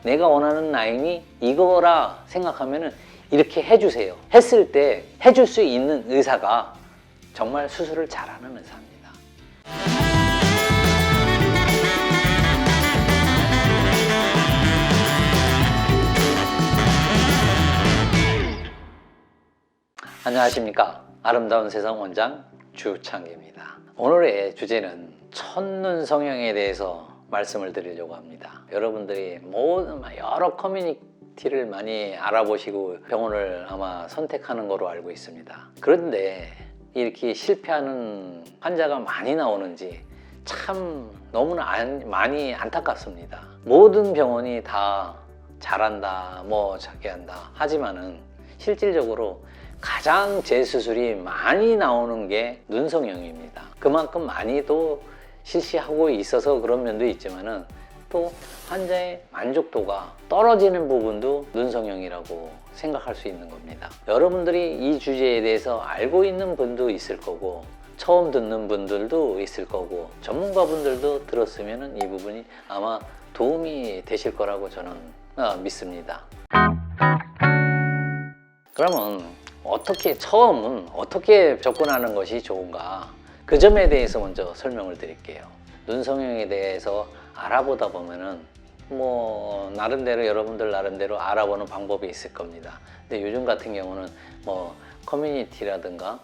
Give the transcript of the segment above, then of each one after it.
내가 원하는 라인이 이거라 생각하면은 이렇게 해주세요. 했을 때 해줄 수 있는 의사가 정말 수술을 잘하는 의사입니다. 안녕하십니까. 아름다운 세상 원장 주창기입니다. 오늘의 주제는 첫눈 성형에 대해서 말씀을 드리려고 합니다. 여러분들이 여러 커뮤니티를 많이 알아보시고 병원을 아마 선택하는 거로 알고 있습니다. 그런데 이렇게 실패하는 환자가 많이 나오는지 참 너무나 많이 안타깝습니다. 모든 병원이 다 잘한다, 자기 한다 하지만은 실질적으로 가장 재수술이 많이 나오는 게 눈성형입니다. 그만큼 많이도 실시하고 있어서 그런 면도 있지만은 또 환자의 만족도가 떨어지는 부분도 눈성형이라고 생각할 수 있는 겁니다. 여러분들이 이 주제에 대해서 알고 있는 분도 있을 거고 처음 듣는 분들도 있을 거고 전문가분들도 들었으면 이 부분이 아마 도움이 되실 거라고 저는 믿습니다. 그러면 처음은 어떻게 접근하는 것이 좋은가? 그 점에 대해서 먼저 설명을 드릴게요. 눈성형에 대해서 알아보다 보면은 나름대로 여러분들 나름대로 알아보는 방법이 있을 겁니다. 근데 요즘 같은 경우는 커뮤니티라든가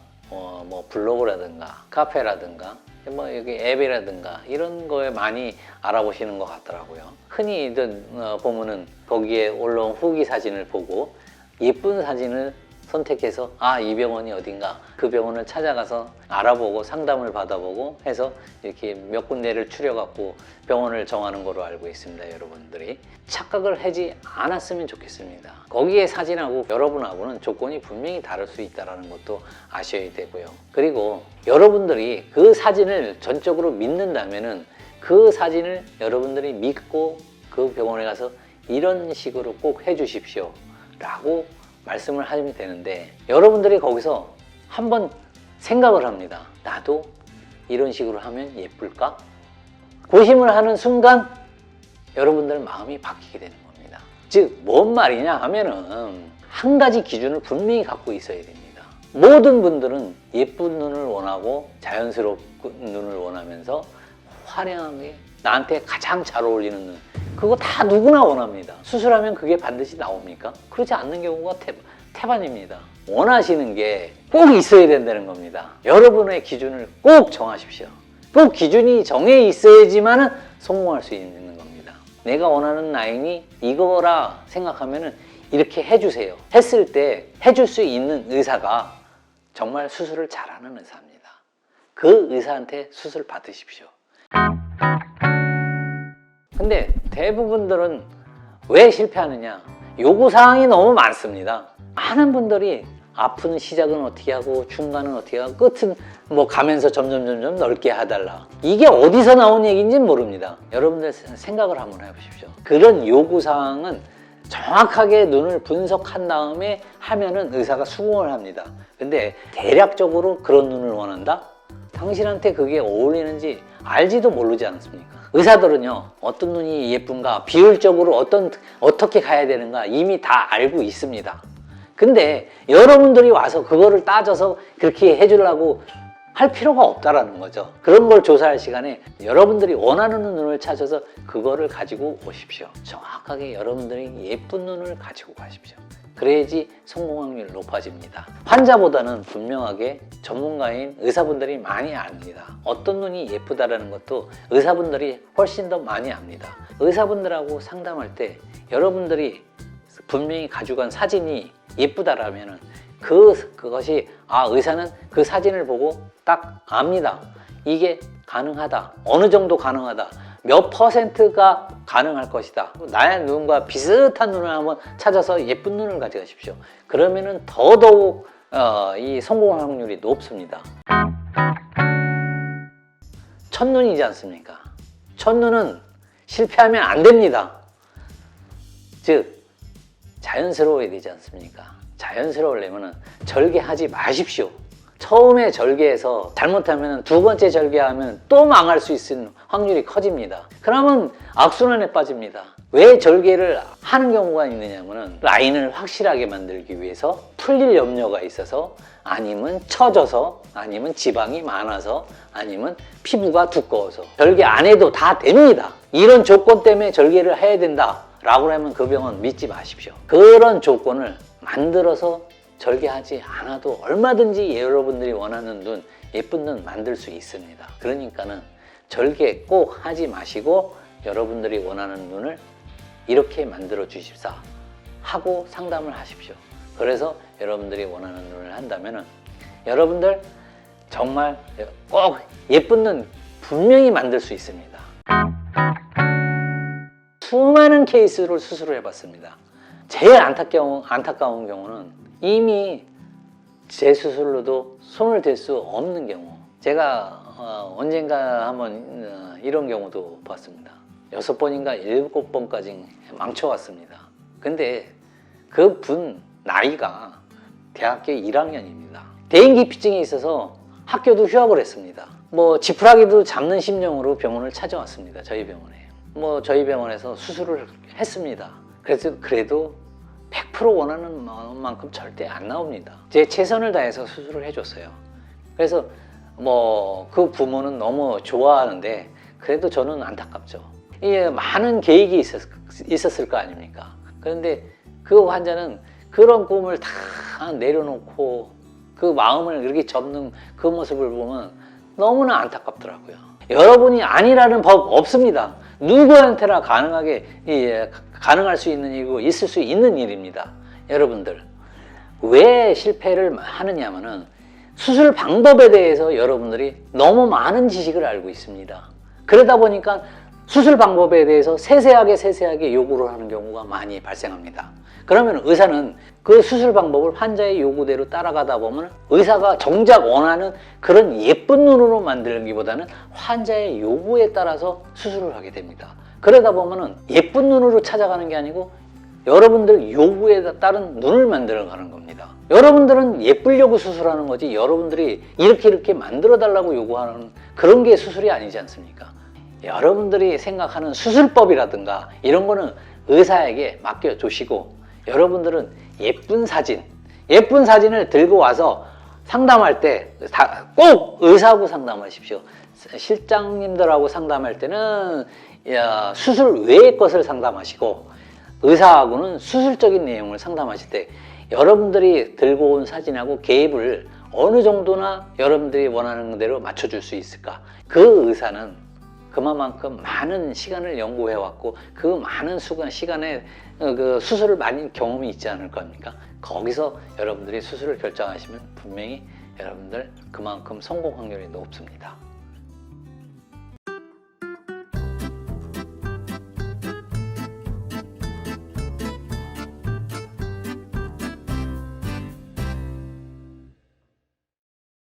블로그라든가 카페라든가 여기 앱이라든가 이런 거에 많이 알아보시는 것 같더라고요. 흔히 보면은 거기에 올라온 후기 사진을 보고 예쁜 사진을 선택해서 이 병원이 어딘가 그 병원을 찾아가서 알아보고 상담을 받아보고 해서 이렇게 몇 군데를 추려갖고 병원을 정하는 거로 알고 있습니다. 여러분들이 착각을 하지 않았으면 좋겠습니다. 거기에 사진하고 여러분하고는 조건이 분명히 다를 수 있다는 것도 아셔야 되고요. 그리고 여러분들이 그 사진을 전적으로 믿는다면은 그 사진을 여러분들이 믿고 그 병원에 가서 이런 식으로 꼭 해주십시오 라고 말씀을 하시면 되는데 여러분들이 거기서 한번 생각을 합니다. 나도 이런 식으로 하면 예쁠까? 고심을 하는 순간 여러분들 마음이 바뀌게 되는 겁니다. 즉 뭔 말이냐 하면은 한 가지 기준을 분명히 갖고 있어야 됩니다. 모든 분들은 예쁜 눈을 원하고 자연스러운 눈을 원하면서 화려하게 나한테 가장 잘 어울리는 눈, 그거 다 누구나 원합니다. 수술하면 그게 반드시 나옵니까? 그렇지 않는 경우가 태반입니다. 원하시는 게 꼭 있어야 된다는 겁니다. 여러분의 기준을 꼭 정하십시오. 꼭 기준이 정해 있어야지만 성공할 수 있는 겁니다. 내가 원하는 라인이 이거라 생각하면 이렇게 해주세요. 했을 때 해줄 수 있는 의사가 정말 수술을 잘하는 의사입니다. 그 의사한테 수술 받으십시오. 근데 대부분들은 왜 실패하느냐? 요구사항이 너무 많습니다. 많은 분들이 아픈 시작은 어떻게 하고 중간은 어떻게 하고 끝은 가면서 점점 넓게 해달라. 이게 어디서 나온 얘기인지는 모릅니다. 여러분들 생각을 한번 해보십시오. 그런 요구사항은 정확하게 눈을 분석한 다음에 하면은 의사가 수긍을 합니다. 근데 대략적으로 그런 눈을 원한다? 당신한테 그게 어울리는지 알지도 모르지 않습니까? 의사들은요, 어떤 눈이 예쁜가, 비율적으로 어떻게 가야 되는가 이미 다 알고 있습니다. 근데 여러분들이 와서 그거를 따져서 그렇게 해주려고 할 필요가 없다라는 거죠. 그런 걸 조사할 시간에 여러분들이 원하는 눈을 찾아서 그거를 가지고 오십시오. 정확하게 여러분들이 예쁜 눈을 가지고 가십시오. 그래야지 성공 확률이 높아집니다. 환자보다는 분명하게 전문가인 의사분들이 많이 압니다. 어떤 눈이 예쁘다라는 것도 의사분들이 훨씬 더 많이 압니다. 의사분들하고 상담할 때 여러분들이 분명히 가져간 사진이 예쁘다라면 그것이 의사는 그 사진을 보고 딱 압니다. 이게 가능하다. 어느 정도 가능하다. 몇 퍼센트가 가능할 것이다. 나의 눈과 비슷한 눈을 한번 찾아서 예쁜 눈을 가져가십시오. 그러면은 더더욱 이 성공 확률이 높습니다. 첫눈이지 않습니까? 첫눈은 실패하면 안 됩니다. 즉 자연스러워야 되지 않습니까? 자연스러우려면 절개하지 마십시오. 처음에 절개해서 잘못하면 두 번째 절개하면 또 망할 수 있는 확률이 커집니다. 그러면 악순환에 빠집니다. 왜 절개를 하는 경우가 있느냐면은 라인을 확실하게 만들기 위해서 풀릴 염려가 있어서, 아니면 처져서, 아니면 지방이 많아서, 아니면 피부가 두꺼워서. 절개 안 해도 다 됩니다. 이런 조건 때문에 절개를 해야 된다 라고 하면 그 병원 믿지 마십시오. 그런 조건을 만들어서 절개하지 않아도 얼마든지 여러분들이 원하는 눈, 예쁜 눈 만들 수 있습니다. 그러니까는 절개 꼭 하지 마시고 여러분들이 원하는 눈을 이렇게 만들어 주십사 하고 상담을 하십시오. 그래서 여러분들이 원하는 눈을 한다면은 여러분들 정말 꼭 예쁜 눈 분명히 만들 수 있습니다. 수많은 케이스로 수술을 해봤습니다. 제일 안타까운 경우는 이미 재수술로도 손을 댈 수 없는 경우. 제가 언젠가 한번 이런 경우도 봤습니다. 6번인가 7번까지 망쳐왔습니다. 근데 그 분 나이가 대학교 1학년입니다. 대인기피증이 있어서 학교도 휴학을 했습니다. 뭐 지푸라기도 잡는 심정으로 병원을 찾아왔습니다. 저희 병원에. 저희 병원에서 수술을 했습니다. 그래도 100% 원하는 만큼 절대 안 나옵니다. 제 최선을 다해서 수술을 해줬어요. 그래서 그 부모는 너무 좋아하는데 그래도 저는 안타깝죠. 이게 많은 계획이 있었을 거 아닙니까? 그런데 그 환자는 그런 꿈을 다 내려놓고 그 마음을 이렇게 접는 그 모습을 보면 너무나 안타깝더라고요. 여러분이 아니라는 법 없습니다. 누구한테나 가능할 수 있는 일이고 있을 수 있는 일입니다. 여러분들 왜 실패를 하느냐면은 수술 방법에 대해서 여러분들이 너무 많은 지식을 알고 있습니다. 그러다 보니까 수술 방법에 대해서 세세하게 요구를 하는 경우가 많이 발생합니다. 그러면 의사는 그 수술 방법을 환자의 요구대로 따라가다 보면 의사가 정작 원하는 그런 예쁜 눈으로 만들기보다는 환자의 요구에 따라서 수술을 하게 됩니다. 그러다 보면 예쁜 눈으로 찾아가는 게 아니고 여러분들 요구에 따른 눈을 만들어가는 겁니다. 여러분들은 예쁘려고 수술하는 거지 여러분들이 이렇게 만들어 달라고 요구하는 그런 게 수술이 아니지 않습니까? 여러분들이 생각하는 수술법이라든가 이런 거는 의사에게 맡겨주시고 여러분들은 예쁜 사진을 들고 와서 상담할 때 꼭 의사하고 상담하십시오. 실장님들하고 상담할 때는 수술 외의 것을 상담하시고 의사하고는 수술적인 내용을 상담하실 때 여러분들이 들고 온 사진하고 개입을 어느 정도나 여러분들이 원하는 대로 맞춰줄 수 있을까? 그 의사는 그만큼 많은 시간을 연구해왔고 그 많은 시간에 그 수술을 많이 경험이 있지 않을 겁니까? 거기서 여러분들이 수술을 결정하시면 분명히 여러분들 그만큼 성공 확률이 높습니다.